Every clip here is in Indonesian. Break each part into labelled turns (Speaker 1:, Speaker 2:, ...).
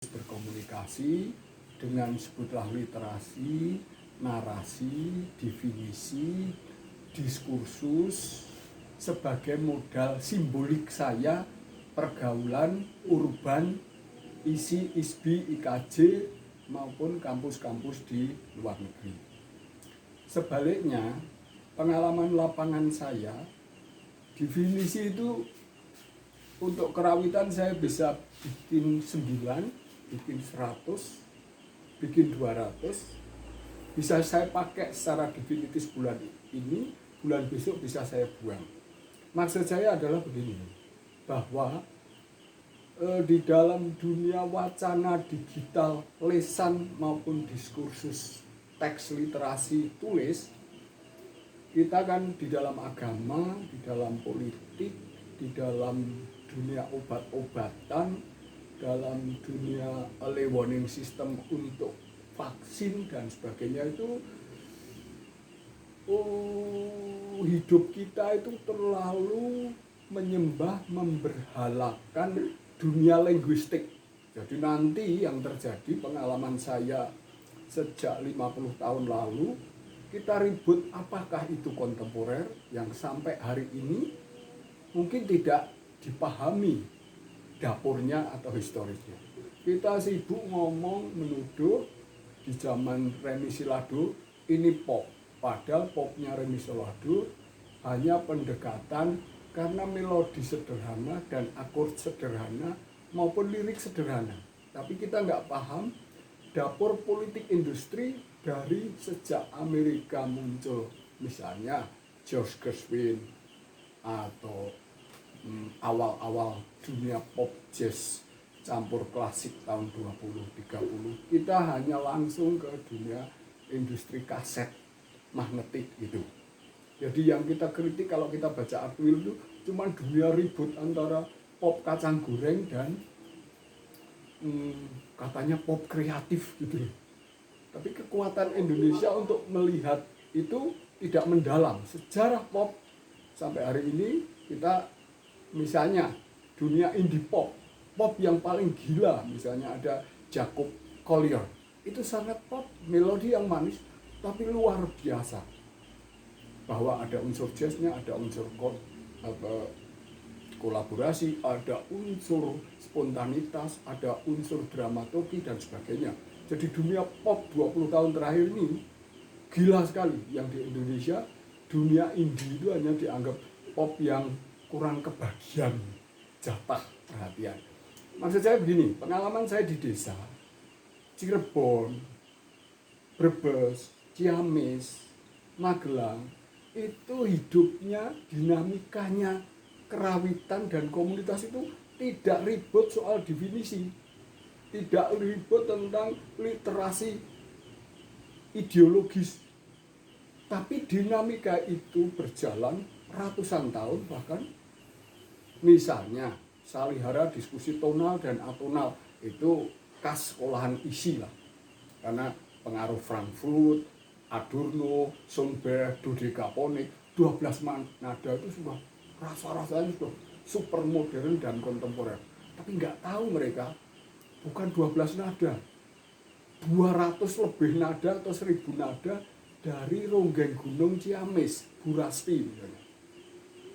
Speaker 1: berkomunikasi dengan sebutlah literasi, narasi, definisi, diskursus sebagai modal simbolik saya pergaulan urban isi ISBI, IKJ maupun kampus-kampus di luar negeri. Sebaliknya, pengalaman lapangan saya, definisi itu untuk kerawitan saya bisa bikin 9, bikin 100, bikin 200. Bisa saya pakai secara definitif bulan ini, bulan besok bisa saya buang. Maksud saya adalah begini, bahwa di dalam dunia wacana digital, lesan maupun diskursus teks literasi tulis, kita kan di dalam agama, di dalam politik, di dalam dunia obat-obatan, dalam dunia early warning system untuk vaksin dan sebagainya itu hidup kita itu terlalu menyembah, memberhalakan dunia linguistik. Jadi nanti yang terjadi, pengalaman saya sejak 50 tahun lalu, kita ribut apakah itu kontemporer yang sampai hari ini mungkin tidak dipahami dapurnya atau historisnya. Kita sibuk ngomong, menuduh di zaman Remi Silado ini pop, padahal popnya Remi Silado hanya pendekatan karena melodi sederhana dan akord sederhana maupun lirik sederhana. Tapi kita nggak paham dapur politik industri dari sejak Amerika muncul, misalnya George Gershwin atau awal-awal dunia pop jazz campur klasik tahun 20-30, kita hanya langsung ke dunia industri kaset magnetik itu. Jadi yang kita kritik kalau kita baca artikel itu cuma dunia ribut antara pop kacang goreng dan katanya pop kreatif gitu. Tapi kekuatan Indonesia untuk melihat itu tidak mendalam. Sejarah pop sampai hari ini kita misalnya dunia indie pop, pop yang paling gila misalnya ada Jacob Collier. Itu sangat pop, melodi yang manis tapi luar biasa. Bahwa ada unsur jazznya, ada unsur kolaborasi, ada unsur spontanitas, ada unsur dramaturgi dan sebagainya. Jadi dunia pop 20 tahun terakhir ini gila sekali. Yang di Indonesia, dunia indie itu hanya dianggap pop yang kurang kebagian jatah perhatian. Maksud saya begini, pengalaman saya di desa, Cirebon, Brebes, Ciamis, Magelang, itu hidupnya, dinamikanya, kerawitan dan komunitas itu tidak ribut soal definisi, tidak ribut tentang literasi ideologis, tapi dinamika itu berjalan ratusan tahun bahkan. Misalnya salihara diskusi tonal dan atonal itu khas sekolahan isi lah, karena pengaruh Frankfurt, Adorno, Schoenberg, dodekaponik, 12 nada itu sudah rasa-rasanya sudah super modern dan kontemporer. Tapi nggak tahu mereka bukan 12 nada, 200 lebih nada atau 1000 nada dari Ronggeng Gunung Ciamis, Burasti misalnya.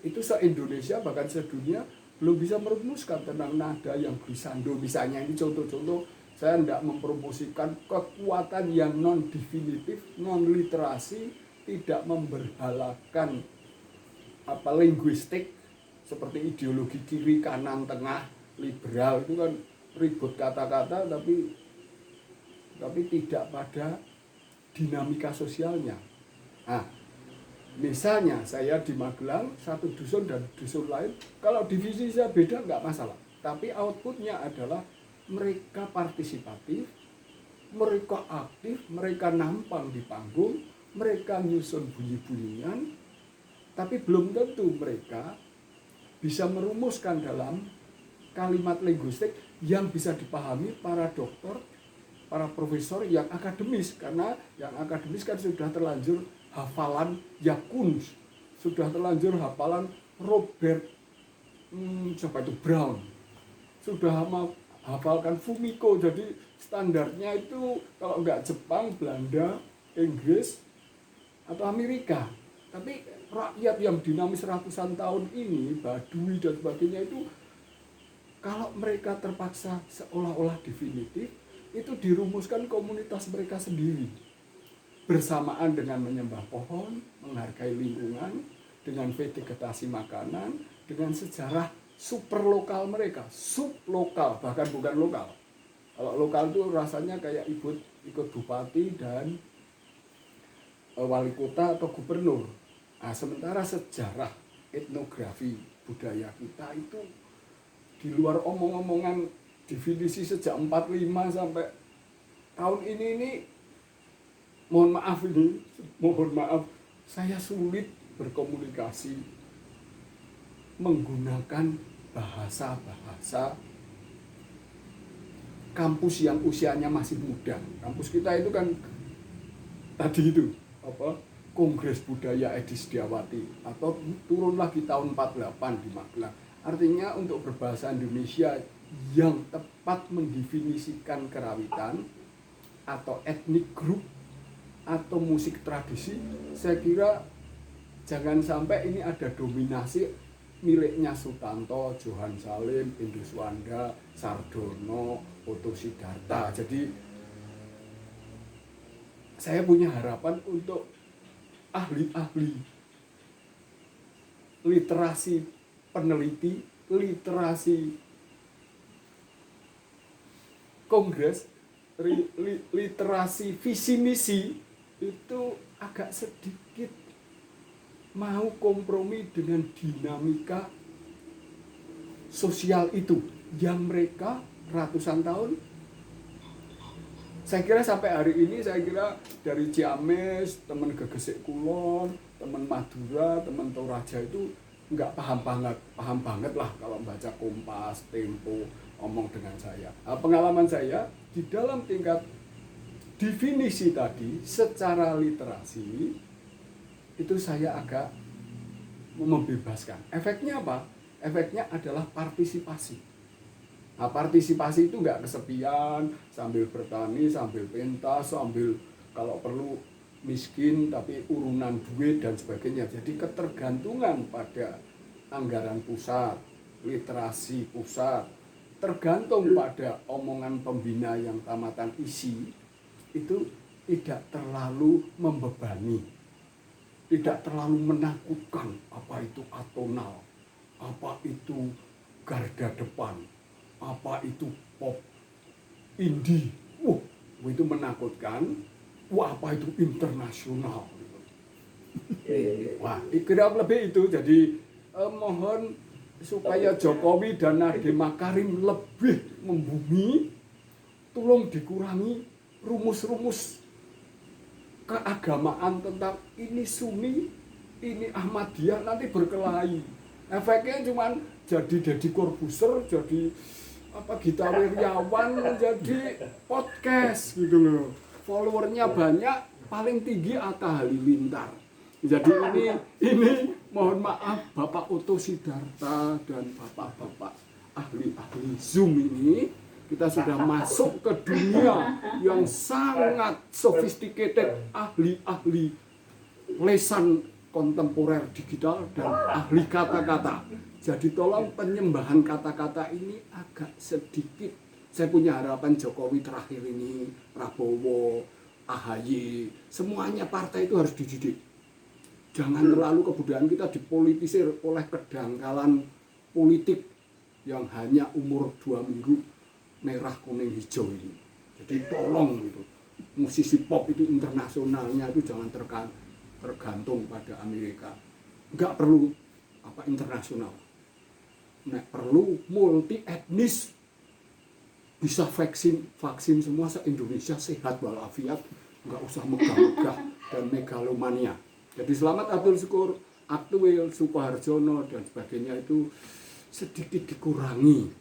Speaker 1: Itu se-Indonesia bahkan sedunia belum bisa merumuskan tentang nada yang glissando misalnya. Ini contoh-contoh, saya tidak mempromosikan kekuatan yang non-definitif, non-literasi, tidak memberhalakan linguistik seperti ideologi kiri, kanan, tengah, liberal. Itu kan ribut kata-kata tapi tidak pada dinamika sosialnya. Nah, misalnya saya di Magelang, satu dusun dan dusun lain, kalau divisi saya beda nggak masalah. Tapi outputnya adalah mereka partisipatif, mereka aktif, mereka nampang di panggung, mereka nyusun bunyi-bunyian, tapi belum tentu mereka bisa merumuskan dalam kalimat linguistik yang bisa dipahami para dokter, para profesor yang akademis. Karena yang akademis kan sudah terlanjur hafalan Yakuns, sudah terlanjur hafalan Robert Brown, sudah hafalkan Fumiko. Jadi standarnya itu kalau nggak Jepang, Belanda, Inggris, atau Amerika. Tapi rakyat yang dinamis ratusan tahun ini, Baduy dan sebagainya itu, kalau mereka terpaksa seolah-olah definitif, itu dirumuskan komunitas mereka sendiri. Bersamaan dengan menyembah pohon, menghargai lingkungan, dengan vegetasi makanan, dengan sejarah super lokal mereka, sublokal, bahkan bukan lokal. Kalau lokal itu rasanya kayak ikut bupati dan wali kota atau gubernur. Nah, sementara sejarah etnografi budaya kita itu di luar omong-omongan definisi sejak 45 sampai tahun ini mohon maaf saya sulit berkomunikasi menggunakan bahasa-bahasa kampus yang usianya masih muda. Kampus kita itu kan tadi itu Kongres Budaya Edi Setiawati, atau turun lagi tahun 48 di Magelang. Artinya untuk berbahasa Indonesia yang tepat mendefinisikan kerawitan atau etnik group atau musik tradisi, saya kira jangan sampai ini ada dominasi miliknya Sutanto, Johan Salim, Indus Wanda, Sardono, Oto Sidarta. Jadi saya punya harapan untuk ahli-ahli literasi peneliti, literasi kongres, literasi visi misi itu agak sedikit mau kompromi dengan dinamika sosial itu yang mereka ratusan tahun. Saya kira sampai hari ini, saya kira dari Ciamis, teman Gegesik Kulon, teman Madura, teman Toraja itu nggak paham banget lah kalau baca Kompas, Tempo, ngomong dengan saya. Nah, pengalaman saya di dalam tingkat definisi tadi secara literasi itu saya agak membebaskan. Efeknya apa? Efeknya adalah partisipasi. Nah, partisipasi itu nggak kesepian, sambil bertani, sambil pentas, sambil kalau perlu miskin tapi urunan duit dan sebagainya. Jadi ketergantungan pada anggaran pusat, literasi pusat, tergantung pada omongan pembina yang tamatan isi, itu tidak terlalu membebani, tidak terlalu menakutkan. Apa itu atonal, apa itu garda depan, apa itu pop indie, itu menakutkan. Wah, apa itu internasional. Wah, kira lebih itu. Jadi mohon supaya Jokowi dan Nadiem Makarim lebih membumi, tolong dikurangi rumus-rumus keagamaan tentang ini Sunni, ini Ahmadiyah, nanti berkelahi. Efeknya cuman jadi Deddy Corbuzier, jadi Gita Wirjawan, jadi podcast gitu loh. Followernya banyak, paling tinggi Atta Halilintar. Jadi ini mohon maaf Bapak Oto Sidarta dan bapak-bapak ahli-ahli Zoom ini, kita sudah masuk ke dunia yang sangat sophisticated, ahli-ahli lesan kontemporer digital dan ahli kata-kata. Jadi tolong penyembahan kata-kata ini agak sedikit. Saya punya harapan Jokowi terakhir ini, Prabowo, AHY, semuanya partai itu harus dididik. Jangan terlalu kebudayaan kita dipolitisir oleh kedangkalan politik yang hanya umur 2 minggu merah, kuning, hijau ini. Jadi tolong gitu. Musisi pop itu internasionalnya itu jangan tergantung pada Amerika. Enggak perlu internasional. Perlu multi etnis. Bisa vaksin semua se-Indonesia sehat walafiat, nggak usah megah-megah dan megalomania. Jadi selamat Abdul Syukur, Aktuil, Sukoharjono dan sebagainya itu sedikit dikurangi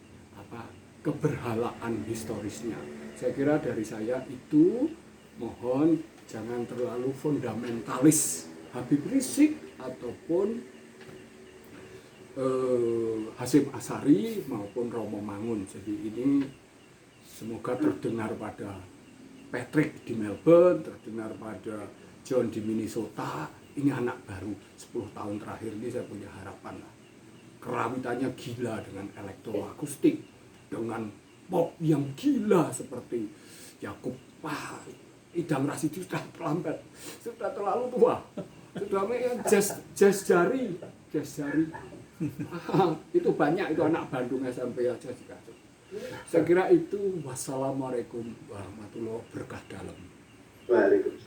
Speaker 1: keberhalaan historisnya. Saya kira dari saya itu, mohon jangan terlalu fundamentalis Habib Rizik ataupun Hasyim Asy'ari maupun Romo Mangun. Jadi ini Semoga terdengar pada Patrick di Melbourne, terdengar pada John di Minnesota. Ini anak baru 10 tahun terakhir ini saya punya harapan lah. Kerawitannya gila dengan elektroakustik, dengan pop yang gila seperti Yakub. Wah, Idam Rasidi sudah terlambat, sudah terlalu tua, sudah jazz jari. Itu banyak itu anak Bandung SMP aja juga. Saya kira itu. Wassalamualaikum warahmatullahi wabarakatuh.
Speaker 2: Waalaikumsalam.